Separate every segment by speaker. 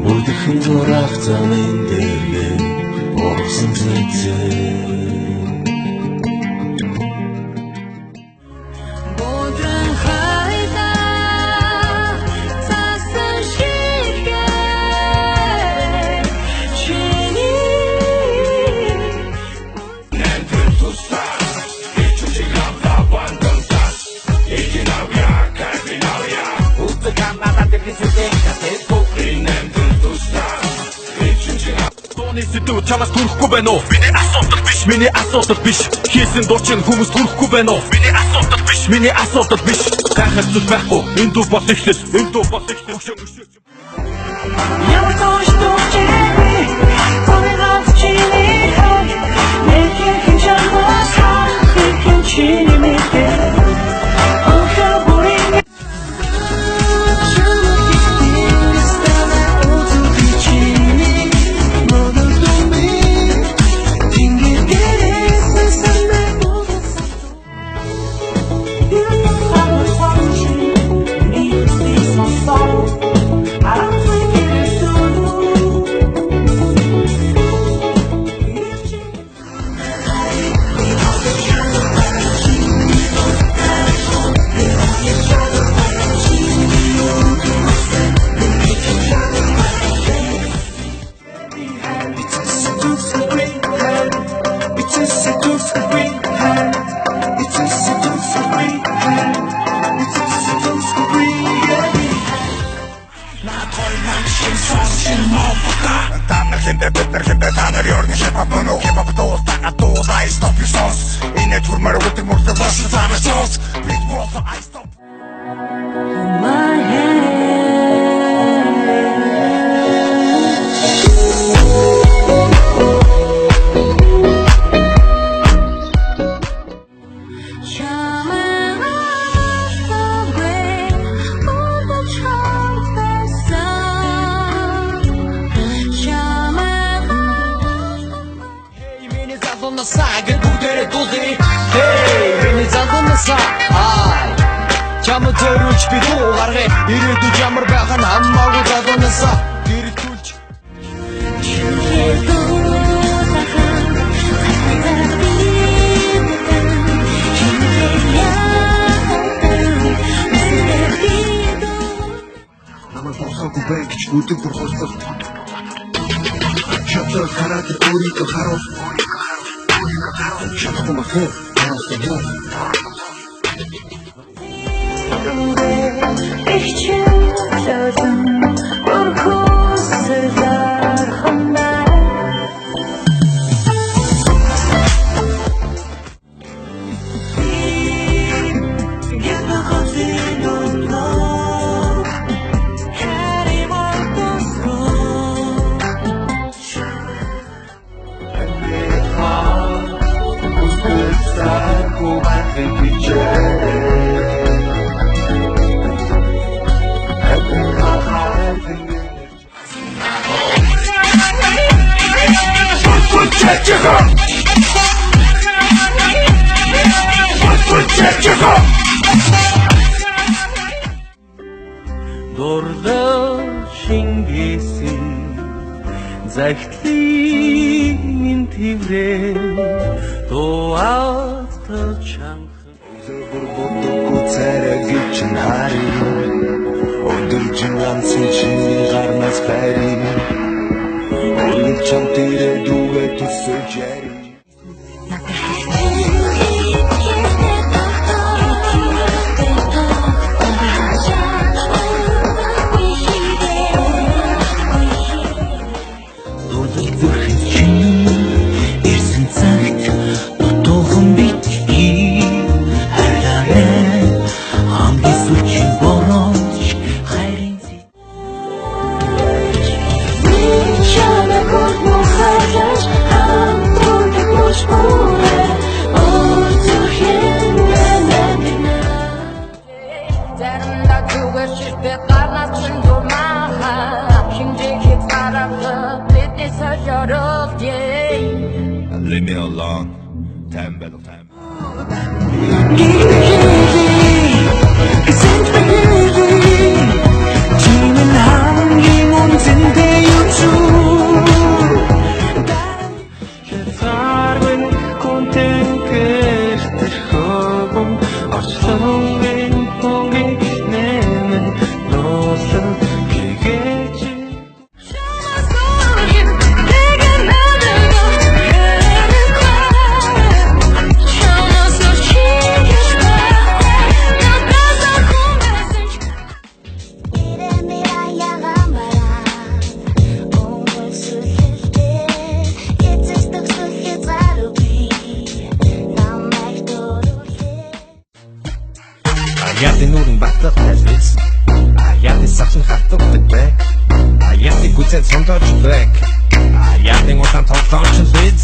Speaker 1: 모든 돌아가는 데는 없은 듯
Speaker 2: Чамаас түрхгүй байна уу? Миний асуудал биш. Миний асуудал биш. Хийсэн дуу чинь хүмүүс түрхгүй байна уу? Миний асуудал биш. Миний асуудал биш. Гайхах зүйл байхгүй. Энэ дуу бол ихлэс. Энэ дуу бол ихлэс.
Speaker 3: Ямар тоош дуучирэми Тонигаас чиний хай Нэхин хинчанаас хай Нэхин чиний мэдээ Охя бүрийн
Speaker 1: Чамд төрүүлж би дуу гаргая ирээдүйд ямар байх нь хамаагүй залуунасаа гэрэтүүлж намайг босоогүй байж өдөр бүр холбол чатар хараад өөрийгөө харуул чатар махаа
Speaker 3: Ich çözüm korkusuzlar onlar Gitme hazinunla Kerim oldu
Speaker 1: Usted kuvvetli
Speaker 4: Дурда шингээсэн загтлын тэврээ дуад чанхан
Speaker 1: Зөвөр бодохгүй царайг чинь харин өдөржин ганцхан чиний гарнаас байрын Өөрөөр чам тэрэ дүүгээ төсөж яри
Speaker 5: Barnasın durma Şimdiki tarafı Bitmese yarıp
Speaker 2: Leave me alone. Tembel.
Speaker 3: 지는 한기 문제인데
Speaker 4: Sarwen konten kerter hobon Arsan ben ponge nemen Nosan kegeci
Speaker 1: Аяатын нүрэн батгах талвэс Аяатын савсан хатдаг бэк Аяатын гүцэн сондооч бэк Аяатын удаан тоглооч биз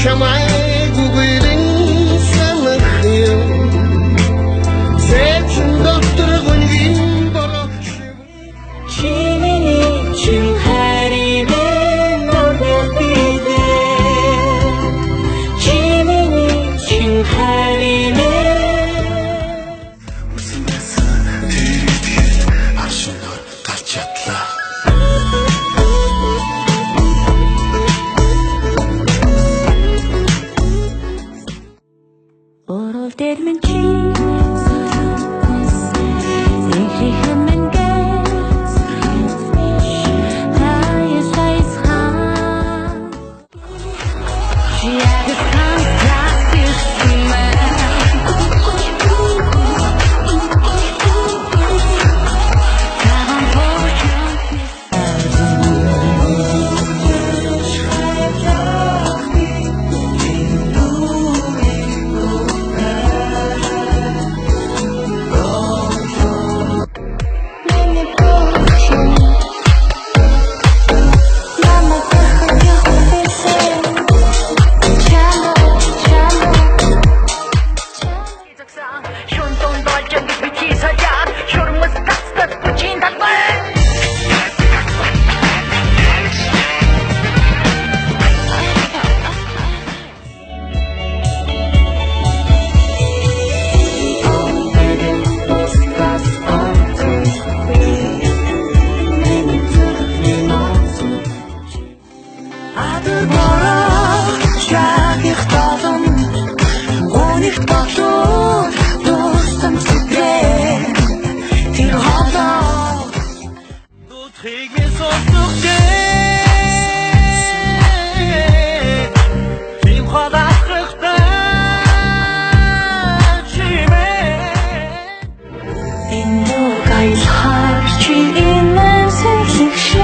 Speaker 6: Şamay guguydin sanıkhıyor Seçin doktor gün bana
Speaker 3: 지는 için harime 너네비데 지는 için harime
Speaker 6: Arşınlar kaçatlar
Speaker 3: Oral dermin chi Zehrihem men ges Hayes hayes han Jiagis kan plastik simen Karan portion Adır bora Şahih dağım Onik batır Dostum sütre Til hada
Speaker 4: Träg mir sonst noch Kim hada kırkta
Speaker 3: Endo gais harçı inen sevşik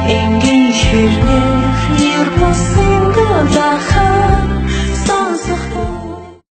Speaker 3: Engin şirler Yırmasın gıda